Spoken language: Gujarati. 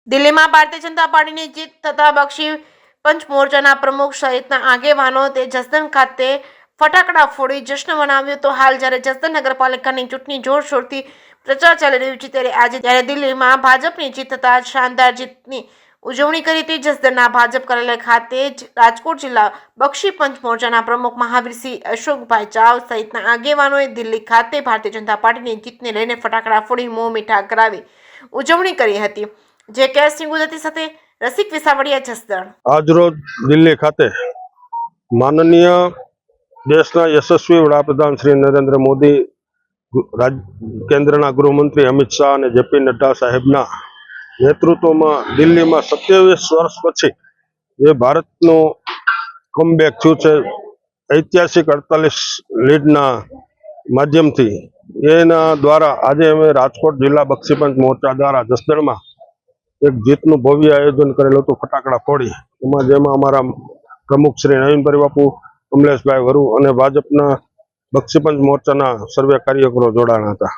દિલ્હીમાં ભારતીય જનતા પાર્ટીની જીત થતા બક્ષી પંચ મોરચાના પ્રમુખ સહિતના આગેવાનો તે જસદણ ખાતે ફટાકડા ફોડી જશ્ન મનાવ્યો તો હાલ જ્યારે જસદણ નગરપાલિકાની ચૂંટણી જોરશોરથી પ્રચાર ચાલી રહ્યું છે ત્યારે દિલ્હીમાં ભાજપની જીત થતા શાનદાર જીતની ઉજવણી કરી હતી। જસદણના ભાજપ કાર્યાલય ખાતે જ રાજકોટ જિલ્લા બક્ષી પંચ મોરચાના પ્રમુખ મહાવીરસિંહ અશોકભાઈ ચાવ સહિતના આગેવાનોએ દિલ્હી ખાતે ભારતીય જનતા પાર્ટીની જીતને લઈને ફટાકડા ફોડી મોં મીઠા કરાવી ઉજવણી કરી હતી। જે કેસની ગુજરાતી સાથે રસિક વિસાવડિયા જસદણ। આજરોજ દિલ્હી ખાતે માનનીય દેશના યશસ્વી વડાપ્રધાન શ્રી નરેન્દ્ર મોદી, કેન્દ્રના ગૃહમંત્રી અમિત શાહ અને જેપી નડ્ડા સાહેબના નેતૃત્વમાં દિલ્હીમાં 27 વર્ષ પછી જે ભારતનું કમબેક થયું છે ઐતિહાસિક 48 લીડના માધ્યમથી, એના દ્વારા આજે અમે રાજકોટ જિલ્લા બક્ષી પંચ મોરચા દ્વારા જસદણમાં એક જીતનું ભવ્ય આયોજન કરેલું હતું ફટાકડા ફોડી। જેમાં અમારા પ્રમુખ શ્રી નવીનભાઈ બાપુ, કમલેશભાઈ વરુ અને ભાજપના બક્ષી પંચ મોરચાના સર્વે કાર્યકરો જોડાણા હતા।